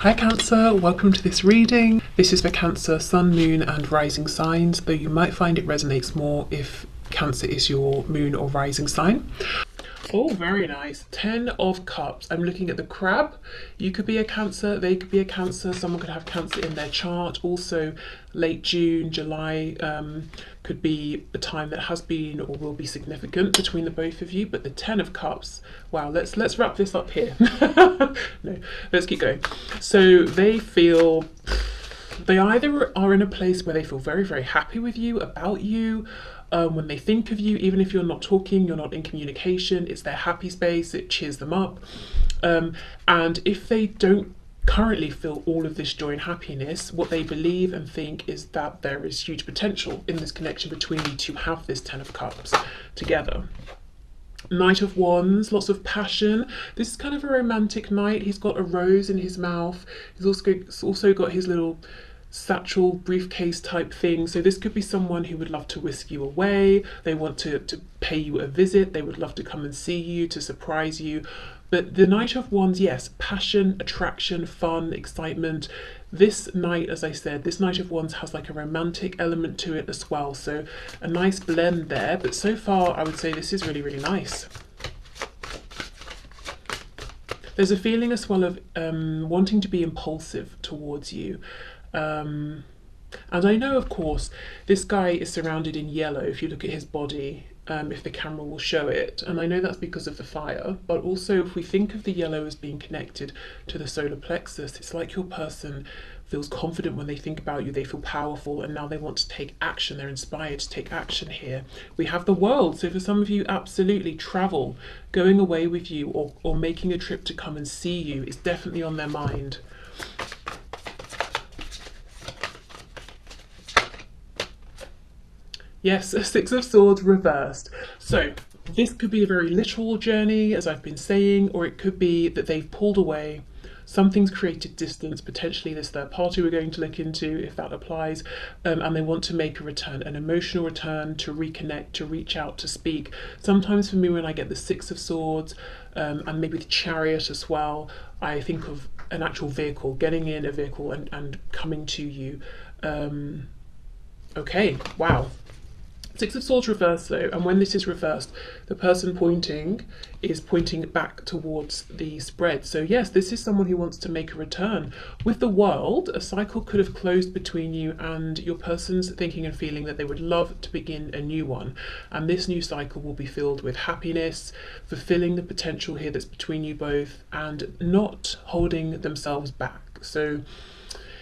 Hi Cancer, welcome to this reading. This is for Cancer, Sun, Moon and Rising signs, though you might find it resonates more if Cancer is your moon or rising sign. Oh, very nice. 10 of Cups. I'm looking at the Crab. You could be a Cancer, they could be a Cancer, someone could have Cancer in their chart. Also, late June, July could be a time that has been or will be significant between the both of you. But the 10 of Cups, wow, let's wrap this up here. No, let's keep going. So they either are in a place where they feel very, very happy with you, about you, when they think of you, even if you're not talking, you're not in communication, it's their happy space, it cheers them up. And if they don't currently feel all of this joy and happiness, what they believe and think is that there is huge potential in this connection between you to have this 10 of Cups together. Knight of Wands, lots of passion. This is kind of a romantic knight. He's got a rose in his mouth. He's also got his little satchel briefcase type thing. So this could be someone who would love to whisk you away. They want to pay you a visit. They would love to come and see you, to surprise you. But the Knight of Wands, yes, passion, attraction, fun, excitement. This knight, as I said, this Knight of Wands has like a romantic element to it as well. So a nice blend there. But so far, I would say this is really, really nice. There's a feeling as well of wanting to be impulsive towards you. And I know, of course, this guy is surrounded in yellow if you look at his body, if the camera will show it. And I know that's because of the fire, but also if we think of the yellow as being connected to the solar plexus, it's like your person feels confident when they think about you, they feel powerful, and now they want to take action, they're inspired to take action here. We have the world, so for some of you, absolutely travel, going away with you or making a trip to come and see you is definitely on their mind. Yes, a Six of Swords reversed. So this could be a very literal journey, as I've been saying, or it could be that they've pulled away. Something's created distance, potentially this third party we're going to look into, if that applies, and they want to make a return, an emotional return, to reconnect, to reach out, to speak. Sometimes for me, when I get the Six of Swords, and maybe the Chariot as well, I think of an actual vehicle, getting in a vehicle and coming to you. Okay, wow. Six of Swords reversed though, and when this is reversed, the person pointing is pointing back towards the spread. So yes, this is someone who wants to make a return. With the World, a cycle could have closed between you and your person's thinking and feeling that they would love to begin a new one. And this new cycle will be filled with happiness, fulfilling the potential here that's between you both, and not holding themselves back. So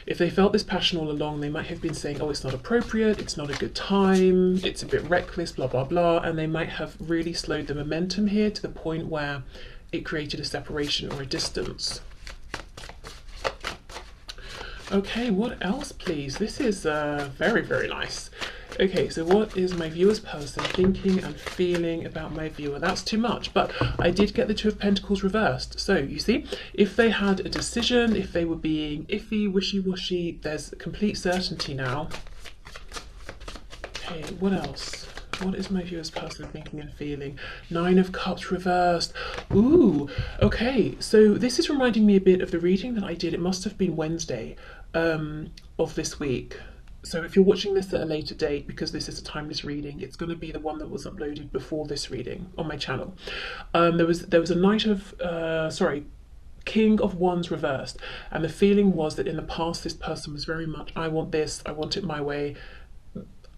if they felt this passion all along, they might have been saying, oh, it's not appropriate, it's not a good time, it's a bit reckless, blah, blah, blah. And they might have really slowed the momentum here to the point where it created a separation or a distance. Okay, what else, please? This is very, very nice. Okay, so what is my viewer's person thinking and feeling about my viewer? That's too much, but I did get the Two of Pentacles reversed. So you see, if they had a decision, if they were being iffy, wishy-washy, there's complete certainty now. Okay, what else? What is my viewer's person thinking and feeling? Nine of Cups reversed. Ooh, okay, so this is reminding me a bit of the reading that I did. It must have been Wednesday of this week. So if you're watching this at a later date, because this is a timeless reading, it's going to be the one that was uploaded before this reading on my channel. There was a Knight of, King of Wands reversed. And the feeling was that in the past, this person was very much, I want this, I want it my way.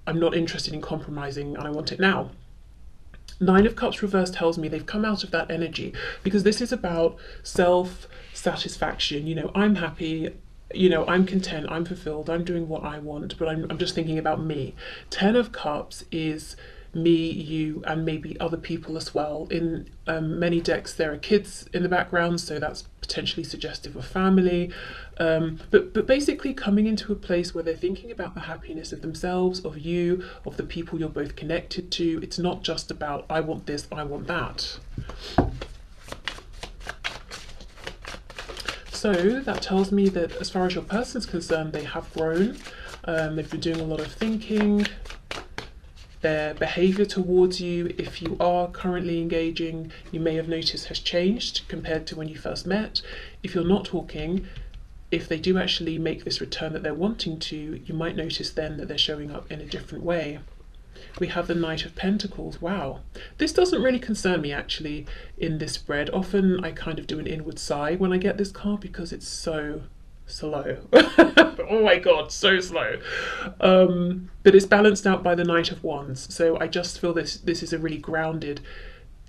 I'm not interested in compromising and I want it now. Nine of Cups reversed tells me they've come out of that energy, because this is about self-satisfaction. You know, I'm happy, you know, I'm content, I'm fulfilled, I'm doing what I want, but I'm just thinking about me. 10 of Cups is me, you, and maybe other people as well. In many decks there are kids in the background, so that's potentially suggestive of family. But basically coming into a place where they're thinking about the happiness of themselves, of you, of the people you're both connected to. It's not just about, I want this, I want that. So that tells me that as far as your person's concerned, they have grown. They've been doing a lot of thinking. Their behaviour towards you, if you are currently engaging, you may have noticed has changed compared to when you first met. If you're not talking, if they do actually make this return that they're wanting to, you might notice then that they're showing up in a different way. We have the Knight of Pentacles. Wow. This doesn't really concern me actually in this spread. Often I kind of do an inward sigh when I get this card because it's so slow. Oh my god, so slow. But it's balanced out by the Knight of Wands. So I just feel this is a really grounded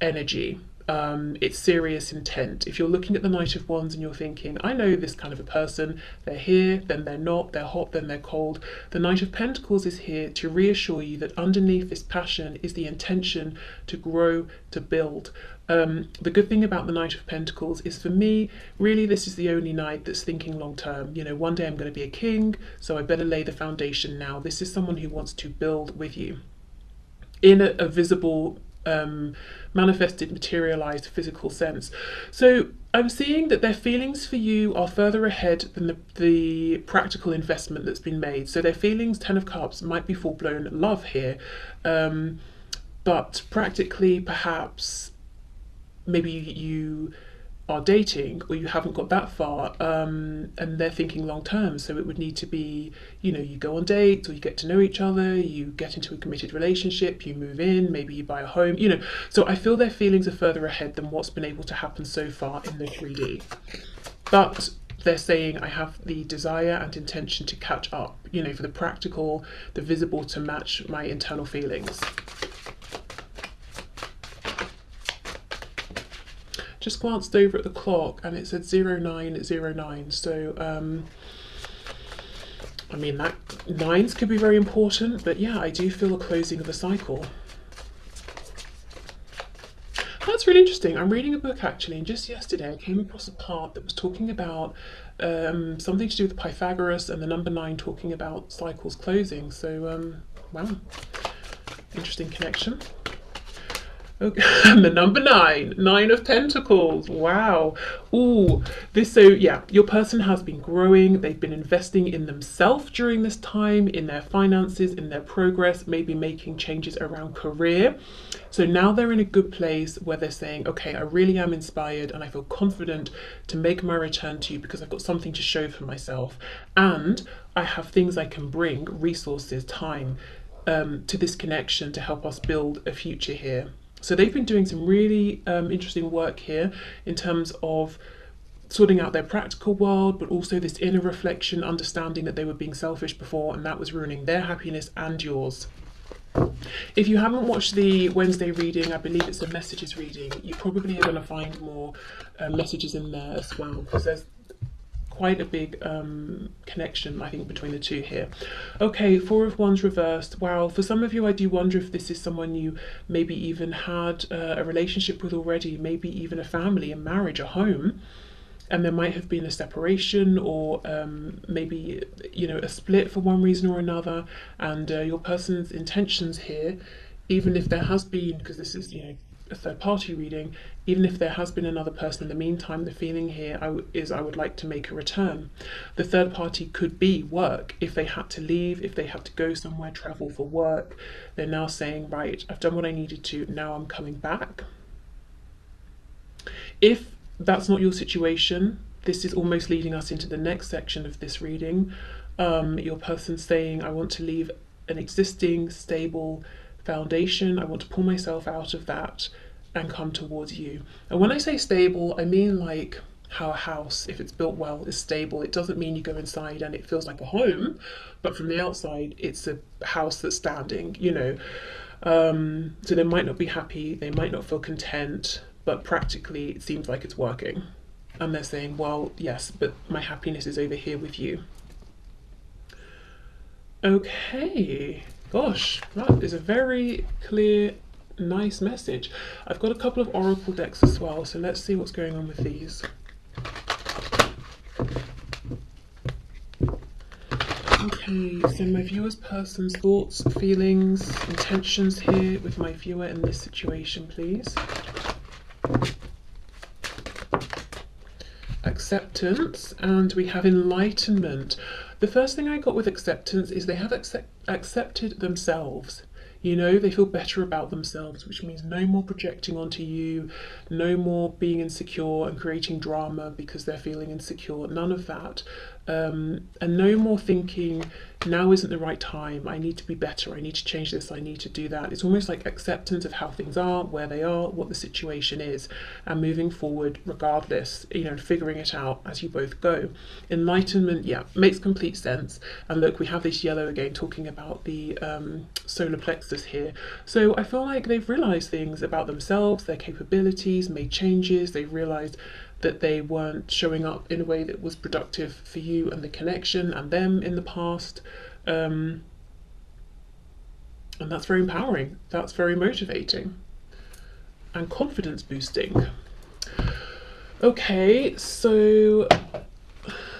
energy. It's serious intent. If you're looking at the Knight of Wands and you're thinking, I know this kind of a person, they're here, then they're not, they're hot, then they're cold. The Knight of Pentacles is here to reassure you that underneath this passion is the intention to grow, to build. The good thing about the Knight of Pentacles is, for me, really this is the only knight that's thinking long term. You know, one day I'm going to be a king, so I better lay the foundation now. This is someone who wants to build with you in a visible, manifested, materialized, physical sense. So I'm seeing that their feelings for you are further ahead than the practical investment that's been made. So their feelings, Ten of Cups, might be full-blown love here, but practically perhaps maybe you are dating or you haven't got that far, and they're thinking long term, so it would need to be, you know, you go on dates or you get to know each other, you get into a committed relationship, you move in, maybe you buy a home, you know. So I feel their feelings are further ahead than what's been able to happen so far in the 3D, but they're saying I have the desire and intention to catch up, you know, for the practical, the visible to match my internal feelings. Just glanced over at the clock and it said 0909, so I mean, that nines could be very important, but yeah, I do feel a closing of a cycle. That's really interesting. I'm reading a book actually, and just yesterday I came across a part that was talking about something to do with Pythagoras and the number 9 talking about cycles closing. So wow, interesting connection. Okay. And the number 9, 9 of Pentacles. Wow. Ooh, so yeah, your person has been growing. They've been investing in themselves during this time, in their finances, in their progress, maybe making changes around career. So now they're in a good place where they're saying, okay, I really am inspired and I feel confident to make my return to you because I've got something to show for myself. And I have things I can bring, resources, time, to this connection to help us build a future here. So they've been doing some really interesting work here in terms of sorting out their practical world, but also this inner reflection, understanding that they were being selfish before and that was ruining their happiness and yours. If you haven't watched the Wednesday reading, I believe it's a messages reading, you probably are going to find more messages in there as well, because there's quite a big connection, I think, between the two here. Okay, 4 of Wands reversed. Wow, for some of you, I do wonder if this is someone you maybe even had a relationship with already, maybe even a family, a marriage, a home, and there might have been a separation or maybe, you know, a split for one reason or another, and your person's intentions here, even if there has been, because this is, you know, a third party reading, even if there has been another person in the meantime, the feeling here is I would like to make a return. The third party could be work. If they had to leave, if they had to go somewhere, travel for work, they're now saying, right, I've done what I needed to, now I'm coming back. If that's not your situation, this is almost leading us into the next section of this reading. Your person saying, I want to leave an existing stable foundation, I want to pull myself out of that and come towards you. And when I say stable, I mean like how a house, if it's built well, is stable. It doesn't mean you go inside and it feels like a home, but from the outside it's a house that's standing, you know. So they might not be happy, they might not feel content, but practically it seems like it's working. And they're saying, well, yes, but my happiness is over here with you. Okay. Gosh, that is a very clear, nice message. I've got a couple of oracle decks as well, so let's see what's going on with these. Okay, so my viewer's person's thoughts, feelings, intentions here with my viewer in this situation, please. Acceptance, and we have enlightenment. The first thing I got with acceptance is they have accepted themselves. You know, they feel better about themselves, which means no more projecting onto you, no more being insecure and creating drama because they're feeling insecure, none of that. And no more thinking, now isn't the right time, I need to be better, I need to change this, I need to do that. It's almost like acceptance of how things are, where they are, what the situation is, and moving forward regardless, you know, figuring it out as you both go. Enlightenment, yeah, makes complete sense. And look, we have this yellow again talking about the solar plexus here. So I feel like they've realised things about themselves, their capabilities, made changes, they've realised that they weren't showing up in a way that was productive for you and the connection and them in the past. And that's very empowering. That's very motivating and confidence boosting. Okay, so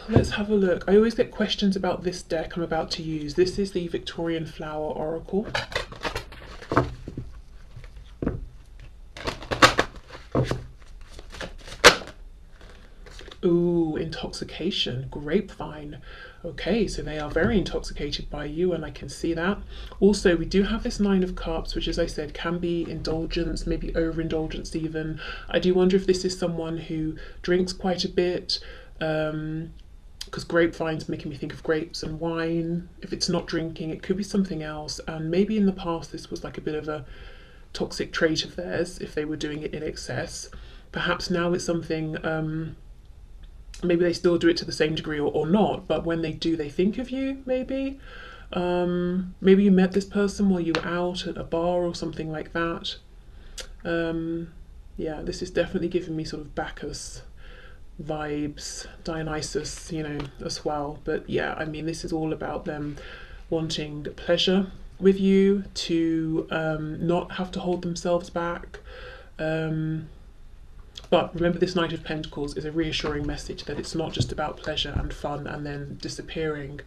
let's have a look. I always get questions about this deck I'm about to use. This is the Victorian Flower Oracle. Ooh, intoxication, grapevine. Okay, so they are very intoxicated by you, and I can see that. Also, we do have this Nine of Cups, which, as I said, can be indulgence, maybe overindulgence even. I do wonder if this is someone who drinks quite a bit, because grapevine's making me think of grapes and wine. If it's not drinking, it could be something else. And maybe in the past, this was like a bit of a toxic trait of theirs, if they were doing it in excess. Perhaps now it's something... maybe they still do it to the same degree or not, but when they do, they think of you, maybe. Maybe you met this person while you were out at a bar or something like that. Yeah, this is definitely giving me sort of Bacchus vibes, Dionysus, you know, as well. But yeah, I mean, this is all about them wanting pleasure with you, to not have to hold themselves back. But remember, this Knight of Pentacles is a reassuring message that it's not just about pleasure and fun and then disappearing.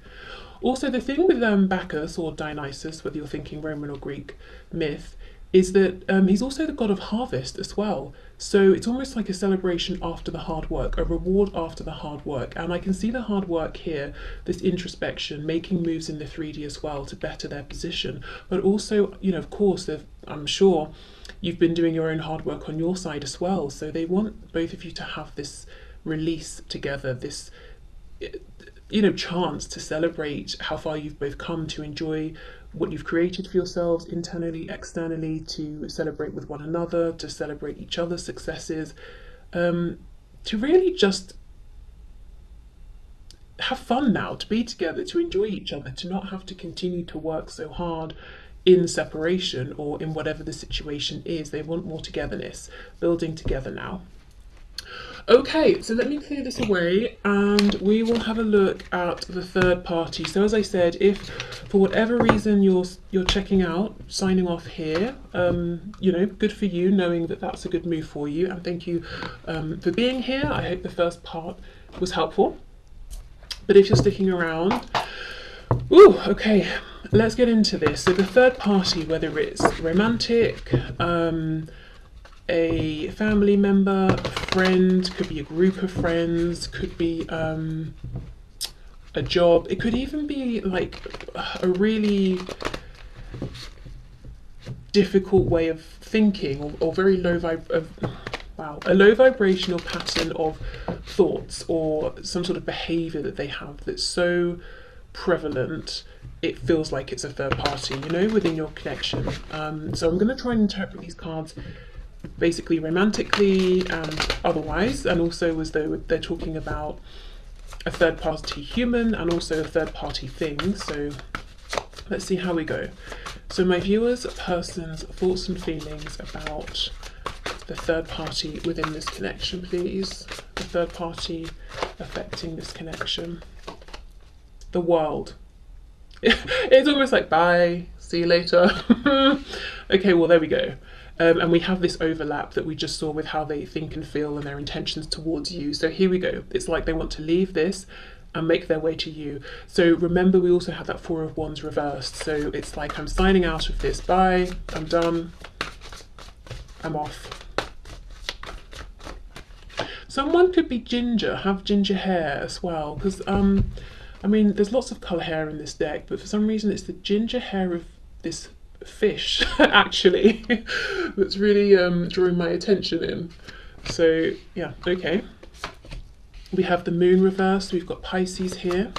Also, the thing with Bacchus or Dionysus, whether you're thinking Roman or Greek myth, is that he's also the god of harvest as well. So it's almost like a celebration after the hard work, a reward after the hard work. And I can see the hard work here, this introspection, making moves in the 3D as well to better their position. But also, you know, of course, I'm sure you've been doing your own hard work on your side as well. So they want both of you to have this release together, this, you know, chance to celebrate how far you've both come, to enjoy what you've created for yourselves internally, externally, to celebrate with one another, to celebrate each other's successes, to really just have fun now, to be together, to enjoy each other, to not have to continue to work so hard in separation or in whatever the situation is. They want more togetherness, building together now. Okay, so let me clear this away and we will have a look at the third party. So as I said, if for whatever reason you're checking out, signing off here, you know, good for you, knowing that that's a good move for you, and thank you for being here. I hope the first part was helpful. But if you're sticking around, ooh, okay, let's get into this. So the third party, whether it's romantic, a family member, a friend, could be a group of friends, could be a job, it could even be like a really difficult way of thinking, or very low a low vibrational pattern of thoughts, or some sort of behaviour that they have that's so prevalent it feels like it's a third party, you know, within your connection. So I'm going to try and interpret these cards basically romantically and otherwise, and also as though they're talking about a third party human and also a third party thing. So let's see how we go. So my viewers, person's thoughts and feelings about the third party within this connection, please. The third party affecting this connection. The world. It's almost like bye, see you later. Okay, well there we go. And we have this overlap that we just saw with how they think and feel and their intentions towards you. So here we go. It's like they want to leave this and make their way to you. So remember, we also have that Four of Wands reversed. So it's like, I'm signing out of this. Bye, I'm done, I'm off. Someone could be ginger, have ginger hair as well, because I mean, there's lots of colour hair in this deck, but for some reason it's the ginger hair of this fish, actually, that's really drawing my attention in. So, yeah, okay. We have the moon reversed, we've got Pisces here.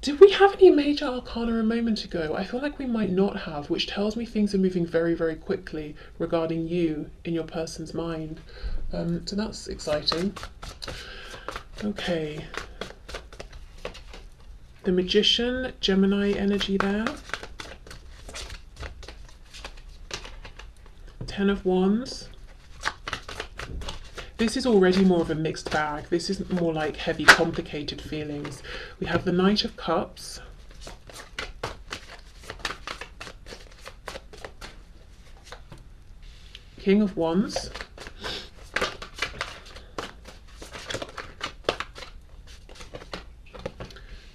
Did we have any major arcana a moment ago? I feel like we might not have, which tells me things are moving very, very quickly regarding you in your person's mind. So that's exciting. Okay. The Magician, Gemini energy there. Ten of Wands. This is already more of a mixed bag. This is more like heavy, complicated feelings. We have the Knight of Cups. King of Wands.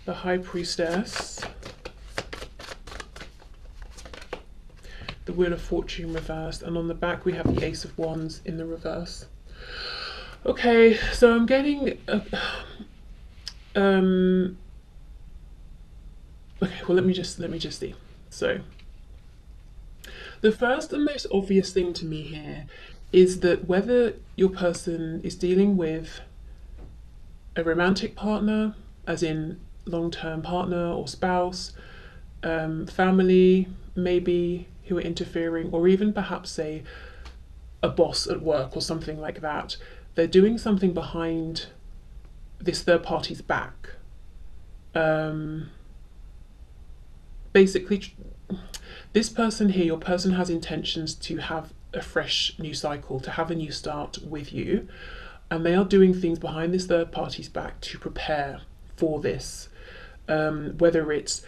The High Priestess. The Wheel of Fortune reversed. And on the back we have the Ace of Wands in the reverse. Okay, so I'm getting okay, well let me just see. So the first and most obvious thing to me here is that whether your person is dealing with a romantic partner, as in long-term partner or spouse, family maybe who are interfering, or even perhaps say a boss at work or something like that, they're doing something behind this third party's back. Basically, this person here, your person has intentions to have a fresh new cycle, to have a new start with you, and they are doing things behind this third party's back to prepare for this. Whether it's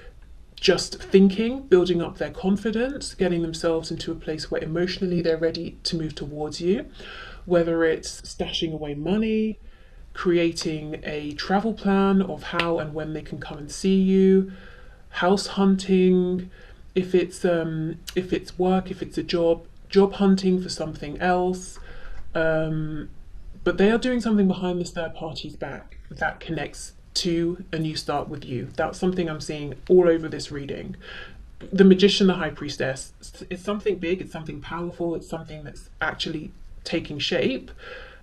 just thinking, building up their confidence, getting themselves into a place where emotionally they're ready to move towards you, whether it's stashing away money, creating a travel plan of how and when they can come and see you, house hunting, if it's work, if it's a job hunting for something else. But they are doing something behind this third party's back that connects to a new start with you. That's something I'm seeing all over this reading. The Magician, the High Priestess, it's something big, it's something powerful, it's something that's actually taking shape,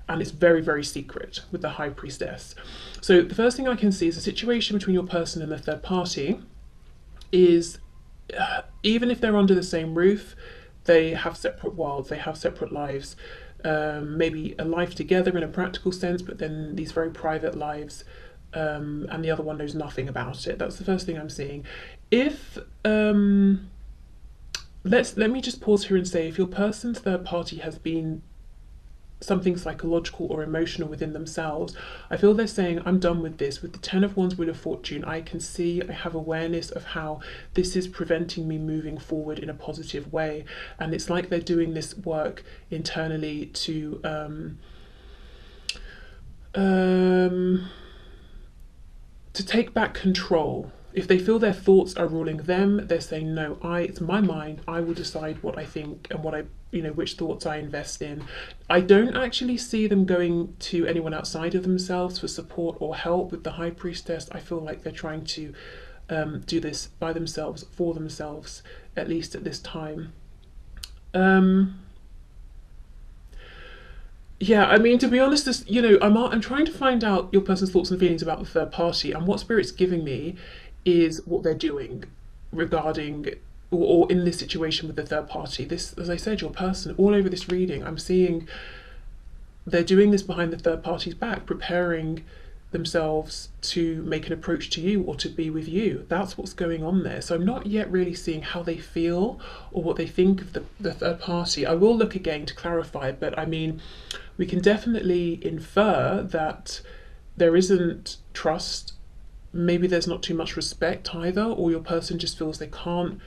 and it's very, very secret with the High Priestess. So the first thing I can see is a situation between your person and the third party is, even if they're under the same roof, they have separate worlds, they have separate lives, maybe a life together in a practical sense, but then these very private lives, and the other one knows nothing about it. That's the first thing I'm seeing. If let me just pause here and say, if your person's third party has been something psychological or emotional within themselves, I feel they're saying, I'm done with this. With the Ten of Wands, Wheel of Fortune, I can see, I have awareness of how this is preventing me moving forward in a positive way. And it's like they're doing this work internally to take back control. If they feel their thoughts are ruling them, they're saying, no, it's my mind, I will decide what I think and what I, which thoughts I invest in. I don't actually see them going to anyone outside of themselves for support or help. With the High Priestess, I feel like they're trying to do this by themselves, for themselves, at least at this time. Yeah, I mean, to be honest, this, I'm trying to find out your person's thoughts and feelings about the third party, and what Spirit's giving me is what they're doing regarding or in this situation with the third party. This, as I said, your person, all over this reading, I'm seeing they're doing this behind the third party's back, preparing themselves to make an approach to you or to be with you. That's what's going on there. So I'm not yet really seeing how they feel or what they think of the third party. I will look again to clarify, but I mean, we can definitely infer that there isn't trust. Maybe there's not too much respect either, or your person just feels they can't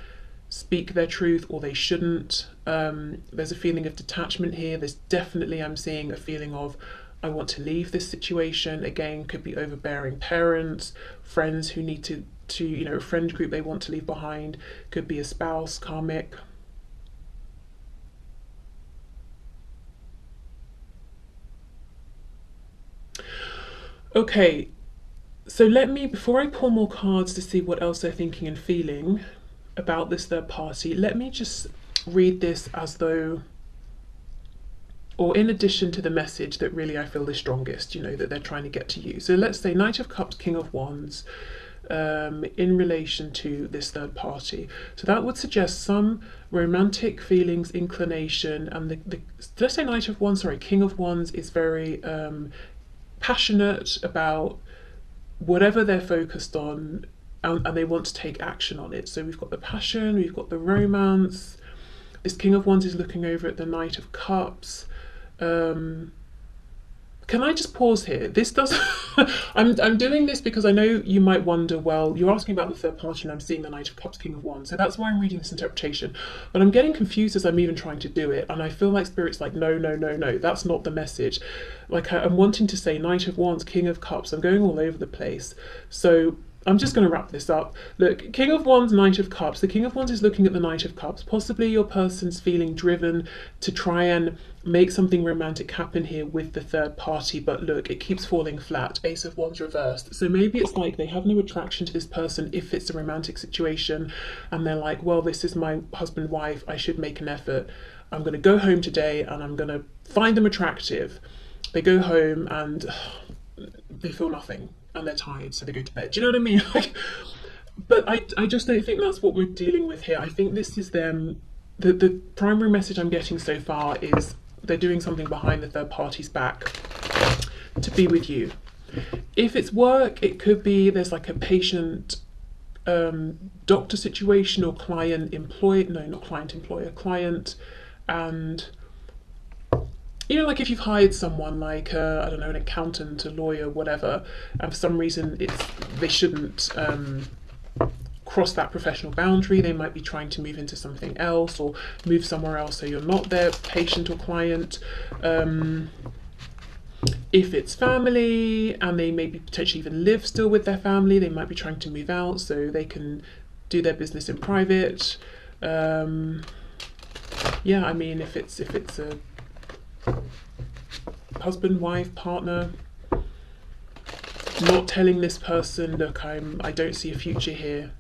speak their truth, or they shouldn't. There's a feeling of detachment here. There's definitely, I'm seeing a feeling of, I want to leave this situation. Again, could be overbearing parents, friends who need to a friend group they want to leave behind. Could be a spouse, karmic. Okay, so before I pull more cards to see what else they're thinking and feeling, about this third party, let me just read this as though, or in addition to the message that really I feel the strongest, you know, that they're trying to get to you. So let's say Knight of Cups, King of Wands, in relation to this third party. So that would suggest some romantic feelings, inclination, and let's say Knight of Wands, sorry, King of Wands is very passionate about whatever they're focused on, and they want to take action on it. So we've got the passion, we've got the romance. This King of Wands is looking over at the Knight of Cups. Can I just pause here? This does. I'm doing this because I know you might wonder, well, you're asking about the third party and I'm seeing the Knight of Cups, King of Wands. So that's why I'm reading this interpretation. But I'm getting confused as I'm even trying to do it. And I feel like Spirit's like, no, no, no, no, that's not the message. Like I'm wanting to say Knight of Wands, King of Cups. I'm going all over the place. So I'm just going to wrap this up. Look, King of Wands, Knight of Cups. The King of Wands is looking at the Knight of Cups. Possibly your person's feeling driven to try and make something romantic happen here with the third party, but look, it keeps falling flat. Ace of Wands reversed. So maybe it's like they have no attraction to this person if it's a romantic situation, and they're like, well, this is my husband, wife, I should make an effort. I'm going to go home today and I'm going to find them attractive. They go home and they feel nothing. And they're tired, so they go to bed. Do you know what I mean? But I just don't think that's what we're dealing with here. I think this is them. The primary message I'm getting so far is they're doing something behind the third party's back to be with you. If it's work, it could be there's like a patient doctor situation or client employee. No, not client employer, client, and you know, like if you've hired someone like I don't know, an accountant, a lawyer, whatever, and for some reason they shouldn't cross that professional boundary. They might be trying to move into something else or move somewhere else, so you're not their patient or client. If it's family and they maybe potentially even live still with their family, they might be trying to move out so they can do their business in private. Yeah, I mean, if it's a husband, wife, partner, not telling this person, look, I don't see a future here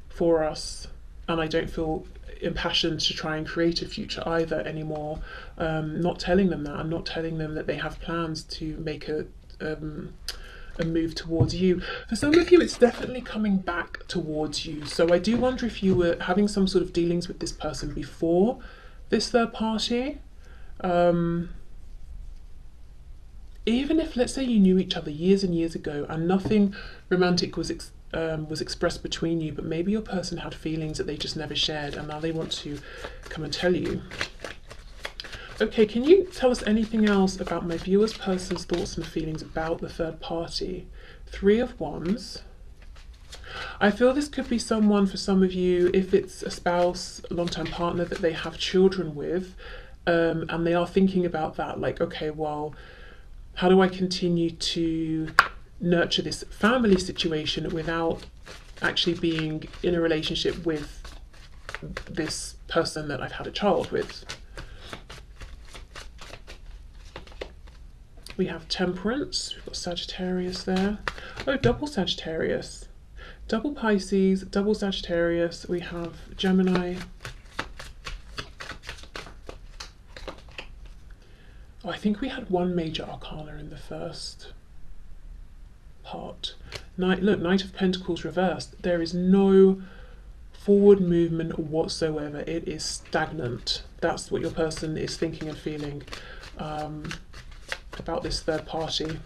for us, and I don't feel impassioned to try and create a future either anymore. Not telling them that, and not telling them that they have plans to make a move towards you. For some of you, it's definitely coming back towards you. So I do wonder if you were having some sort of dealings with this person before this third party. Even if, let's say, you knew each other years and years ago and nothing romantic was expressed between you, but maybe your person had feelings that they just never shared and now they want to come and tell you. Okay, can you tell us anything else about my viewer's person's thoughts and feelings about the third party? Three of Wands. I feel this could be someone, for some of you, if it's a spouse, a long-term partner that they have children with, and they are thinking about that, like, okay, well, how do I continue to nurture this family situation without actually being in a relationship with this person that I've had a child with? We have Temperance, we've got Sagittarius there. Oh, double Sagittarius. Double Pisces, double Sagittarius. We have Gemini. Oh, I think we had one major arcana in the first part. Look, Knight of Pentacles reversed. There is no forward movement whatsoever. It is stagnant. That's what your person is thinking and feeling about this third party.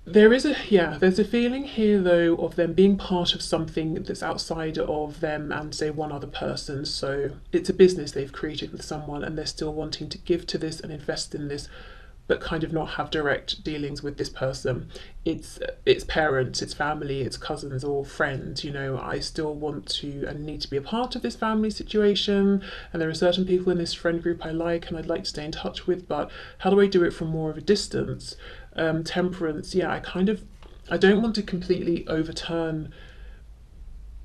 There's a feeling here though of them being part of something that's outside of them and say one other person. So it's a business they've created with someone and they're still wanting to give to this and invest in this, but kind of not have direct dealings with this person. It's parents, it's family, it's cousins or friends. You know, I still want to and need to be a part of this family situation, and there are certain people in this friend group I like and I'd like to stay in touch with, but how do I do it from more of a distance? Temperance, yeah, I don't want to completely overturn,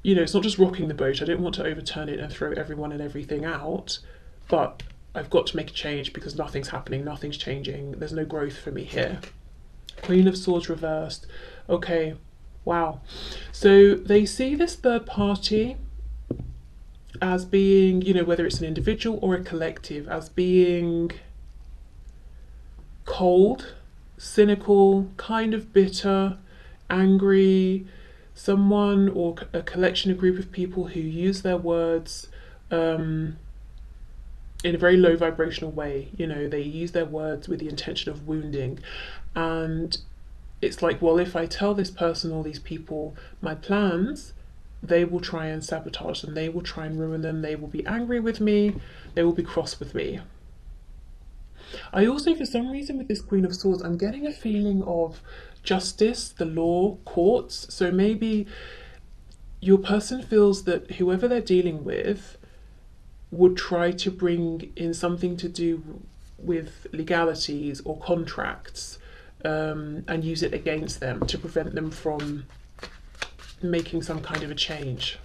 you know, it's not just rocking the boat. I don't want to overturn it and throw everyone and everything out, but I've got to make a change because nothing's happening, nothing's changing, there's no growth for me here. Queen of Swords reversed. Okay, wow. So they see this third party as being, whether it's an individual or a collective, as being cold, cynical, kind of bitter, angry, someone or a collection, a group of people who use their words in a very low vibrational way. They use their words with the intention of wounding. And it's like, well, if I tell this person or these people my plans, they will try and sabotage them, they will try and ruin them, they will be angry with me, they will be cross with me. I also, for some reason, with this Queen of Swords, I'm getting a feeling of justice, the law, courts. So maybe your person feels that whoever they're dealing with would try to bring in something to do with legalities or contracts, and use it against them to prevent them from making some kind of a change.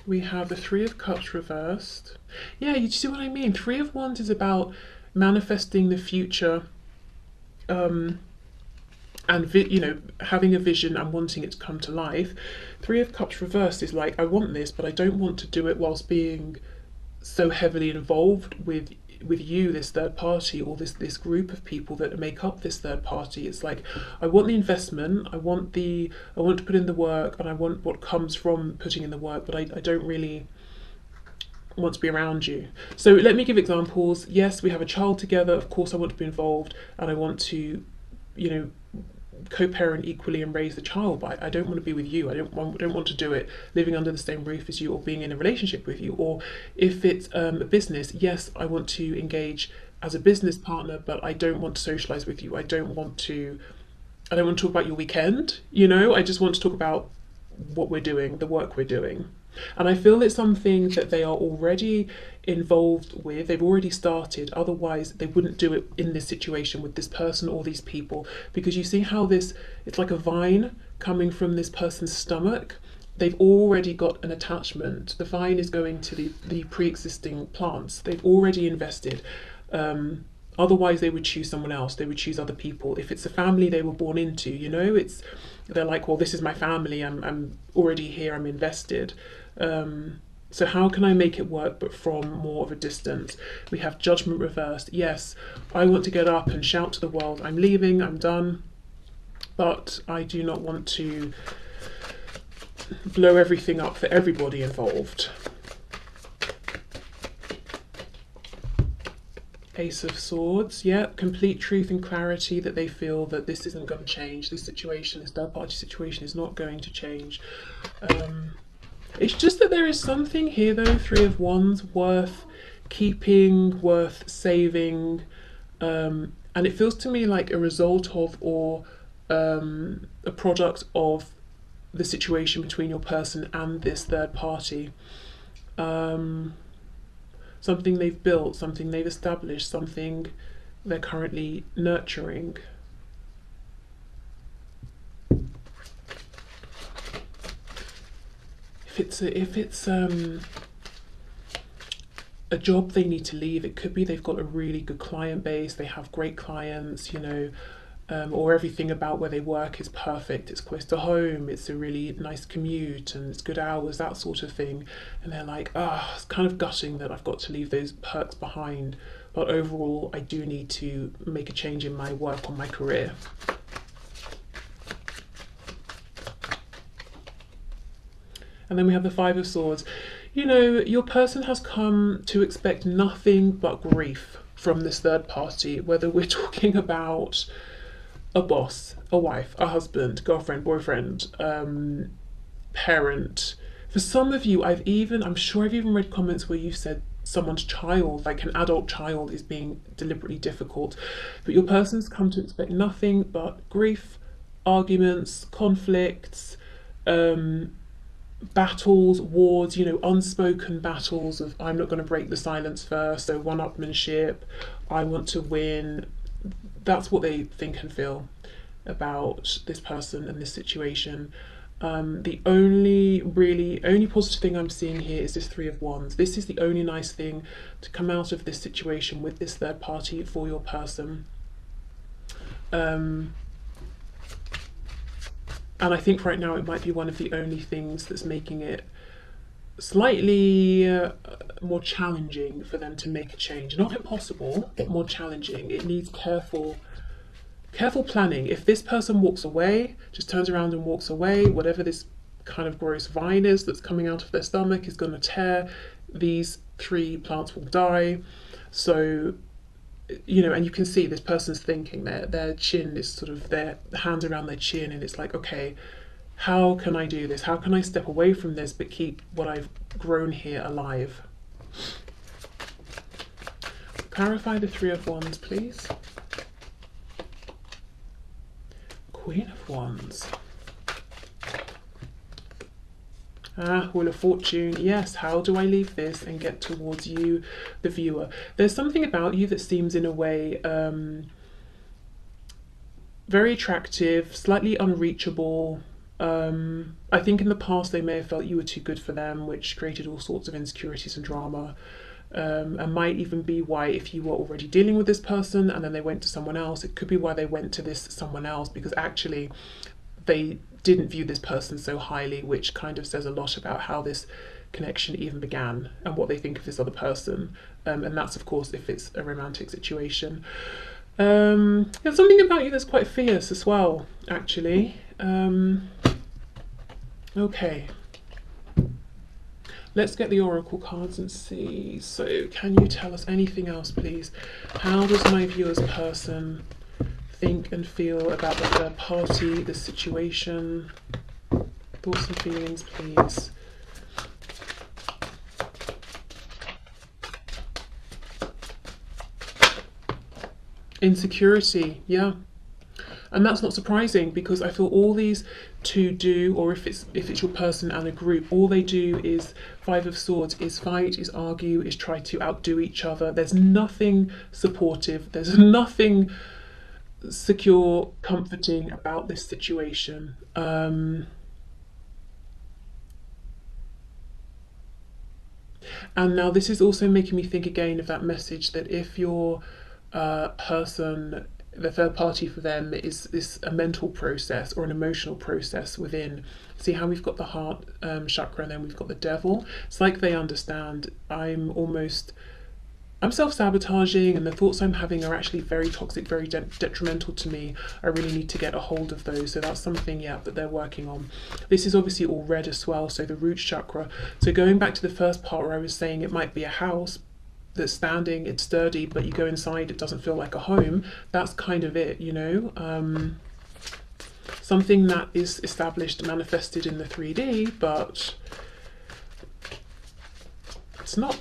We have the Three of Cups reversed. Yeah, you see what I mean? Three of Wands is about manifesting the future, and having a vision and wanting it to come to life. Three of Cups reversed is like, I want this, but I don't want to do it whilst being so heavily involved with you, this third party, or this group of people that make up this third party. It's like, I want the investment, I want to put in the work, and I want what comes from putting in the work, but I don't really want to be around you. So let me give examples. Yes, we have a child together, of course I want to be involved, and I want to co-parent equally and raise the child, but I don't want to be with you. I don't want to do it living under the same roof as you or being in a relationship with you. Or if it's a business, yes, I want to engage as a business partner, but I don't want to socialize with you. I don't want to talk about your weekend. I just want to talk about what we're doing, the work we're doing. And I feel it's something that they are already involved with, they've already started, otherwise they wouldn't do it in this situation with this person or these people. Because you see how it's like a vine coming from this person's stomach. They've already got an attachment. The vine is going to the pre-existing plants. They've already invested. Otherwise they would choose someone else, they would choose other people. If it's a family they were born into, they're like, well, this is my family, I'm already here, I'm invested. So how can I make it work but from more of a distance? We have Judgment reversed. Yes, I want to get up and shout to the world, I'm leaving, I'm done, but I do not want to blow everything up for everybody involved. Ace of Swords, yeah, complete truth and clarity that they feel that this isn't going to change. This situation, this third party situation, is not going to change. It's just that there is something here though, Three of Wands, worth keeping, worth saving, and it feels to me like a result of, or a product of, the situation between your person and this third party. Something they've built, something they've established, something they're currently nurturing. If it's a job they need to leave, it could be they've got a really good client base, they have great clients, or everything about where they work is perfect, it's close to home, it's a really nice commute and it's good hours, that sort of thing. And they're like, it's kind of gutting that I've got to leave those perks behind, but overall I do need to make a change in my work or my career. And then we have the Five of Swords. Your person has come to expect nothing but grief from this third party, whether we're talking about a boss, a wife, a husband, girlfriend, boyfriend, parent. For some of you, I'm sure I've even read comments where you said someone's child, like an adult child, is being deliberately difficult. But your person's come to expect nothing but grief, arguments, conflicts, battles, wars, unspoken battles of, I'm not going to break the silence first, so one-upmanship, I want to win. That's what they think and feel about this person and this situation. The only positive thing I'm seeing here is this Three of Wands. This is the only nice thing to come out of this situation with this third party for your person. And I think right now it might be one of the only things that's making it slightly more challenging for them to make a change. Not impossible, but more challenging. It needs careful planning. If this person walks away, just turns around and walks away, whatever this kind of gross vine is that's coming out of their stomach is going to tear. These 3 plants will die. So, you know, and you can see this person's thinking, their chin is sort of, their hands around their chin, and it's like, okay, how can I do this? How can I step away from this but keep what I've grown here alive? Clarify the Three of Wands, please. Queen of Wands. Wheel of Fortune. Yes, how do I leave this and get towards you, the viewer? There's something about you that seems in a way very attractive, slightly unreachable. I think in the past they may have felt you were too good for them, which created all sorts of insecurities and drama. And might even be why, if you were already dealing with this person and then they went to someone else, it could be why they went to this someone else, because actually they didn't view this person so highly, which kind of says a lot about how this connection even began and what they think of this other person. And that's, of course, if it's a romantic situation. There's something about you that's quite fierce as well, actually. Okay. Let's get the oracle cards and see. So can you tell us anything else, please? How does my viewer's person think and feel about the third party, the situation? Thoughts and feelings, please. Insecurity, yeah. And that's not surprising, because I feel all these two do, or if it's your person and a group, all they do is Five of Swords, is fight, is argue, is try to outdo each other. There's nothing supportive, there's nothing secure, comforting about this situation. And now this is also making me think again of that message that if your person, the third party for them is a mental process or an emotional process within. See how we've got the heart chakra, and then we've got the devil. It's like they understand I'm self-sabotaging, and the thoughts I'm having are actually very toxic, very detrimental to me. I really need to get a hold of those. So that's something, yeah, that they're working on. This is obviously all red as well, so the root chakra. So going back to the first part where I was saying it might be a house that's standing, it's sturdy, but you go inside, it doesn't feel like a home. That's kind of it, you know. Something that is established, manifested in the 3D, but it's not,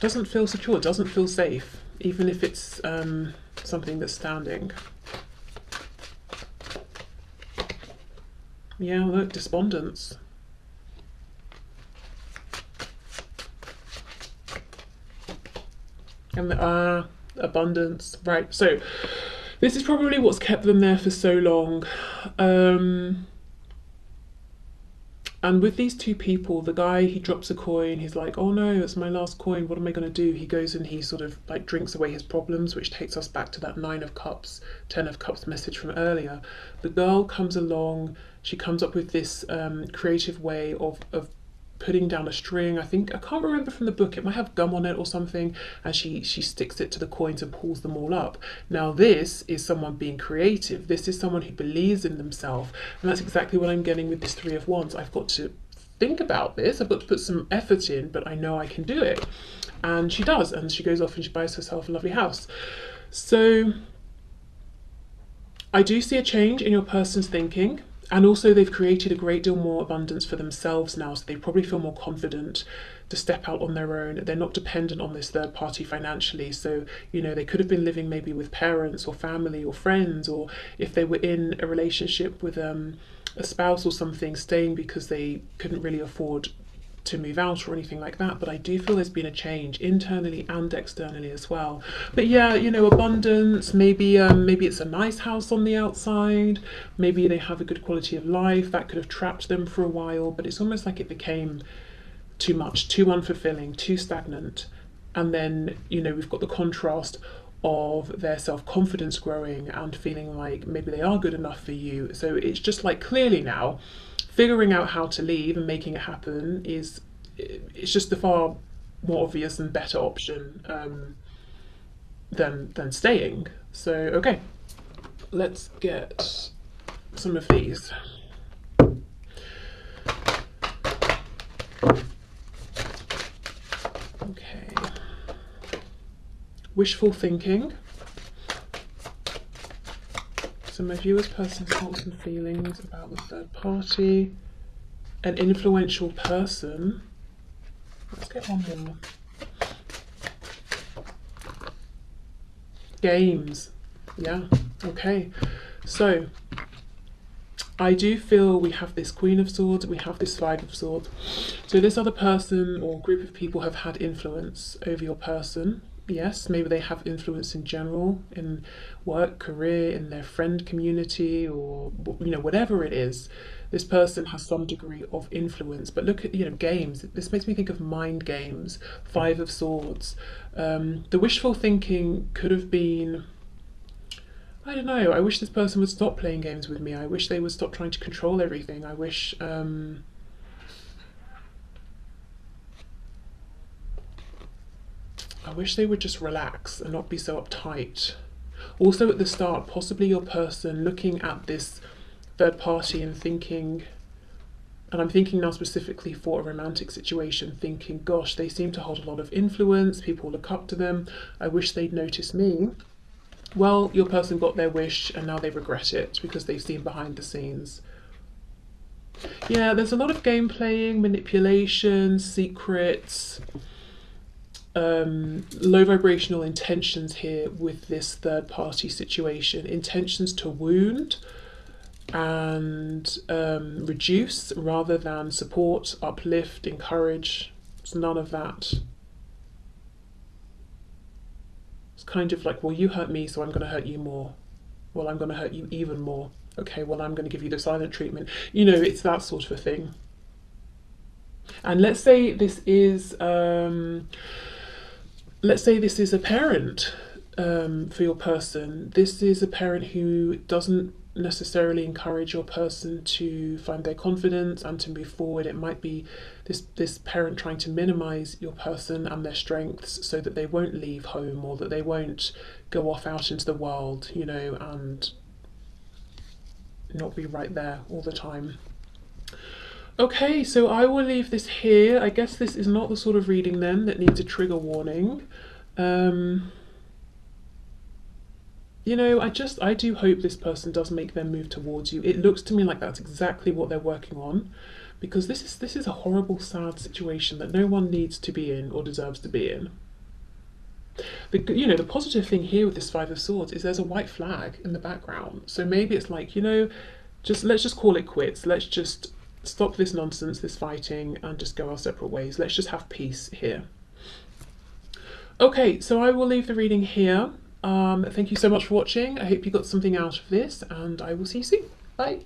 doesn't feel secure, doesn't feel safe, even if it's something that's standing. Yeah, look, despondence. And abundance, right? So this is probably what's kept them there for so long. And with these two people, the guy, he drops a coin, he's like, oh no, it's my last coin, what am I going to do? He goes and he sort of like drinks away his problems, which takes us back to that 9 of Cups, 10 of Cups message from earlier. The girl comes along, she comes up with this creative way of putting down a string. I can't remember from the book, it might have gum on it or something, and she sticks it to the coins and pulls them all up. Now this is someone being creative, this is someone who believes in themselves, and that's exactly what I'm getting with this 3 of Wands. I've got to think about this, I've got to put some effort in, but I know I can do it. And she does, and she goes off and she buys herself a lovely house. So I do see a change in your person's thinking. And also they've created a great deal more abundance for themselves now, so they probably feel more confident to step out on their own. They're not dependent on this third party financially. So, you know, they could have been living maybe with parents or family or friends, or if they were in a relationship with a spouse or something, staying because they couldn't really afford to move out or anything like that, but I do feel there's been a change internally and externally as well. But yeah, you know, abundance, maybe it's a nice house on the outside, maybe they have a good quality of life that could have trapped them for a while, but it's almost like it became too much, too unfulfilling, too stagnant. And then, you know, we've got the contrast of their self-confidence growing and feeling like maybe they are good enough for you. So it's just like, clearly now figuring out how to leave and making it happen it's just a far more obvious and better option, than staying. So okay, let's get some of these. Okay. Wishful thinking. So my viewer's person's thoughts and feelings about the third party. An influential person. Let's get one more. Games. Yeah, okay. So I do feel we have this Queen of Swords, we have this Five of Swords. So this other person or group of people have had influence over your person. Yes, maybe they have influence in general, in work, career, in their friend community, or, you know, whatever it is. This person has some degree of influence. But look at, you know, games. This makes me think of mind games. Five of Swords. The wishful thinking could have been, I don't know, I wish this person would stop playing games with me. I wish they would stop trying to control everything. I wish they would just relax and not be so uptight. Also at the start, possibly your person looking at this third party and thinking, and I'm thinking now specifically for a romantic situation, thinking, gosh, they seem to hold a lot of influence, people look up to them, I wish they'd notice me. Well, your person got their wish and now they regret it because they've seen behind the scenes. Yeah, there's a lot of game playing, manipulation, secrets, low vibrational intentions here with this third party situation. Intentions to wound and reduce rather than support, uplift, encourage. It's none of that. It's kind of like, well, you hurt me, so I'm going to hurt you more. Well, I'm going to hurt you even more. Okay, well, I'm going to give you the silent treatment. You know, it's that sort of a thing. And let's say this is a parent for your person. This is a parent who doesn't necessarily encourage your person to find their confidence and to move forward. It might be this parent trying to minimize your person and their strengths so that they won't leave home or that they won't go off out into the world, you know, and not be right there all the time. Okay, so I will leave this here. I guess this is not the sort of reading then that needs a trigger warning. You know, I do hope this person does make their move towards you. It looks to me like that's exactly what they're working on, because this is a horrible, sad situation that no one needs to be in or deserves to be in. You know, the positive thing here with this Five of Swords is there's a white flag in the background. So maybe it's like, you know, let's just call it quits. Let's just stop this nonsense, this fighting, and just go our separate ways. Let's just have peace here. Okay, so I will leave the reading here. Thank you so much for watching. I hope you got something out of this, and I will see you soon. Bye.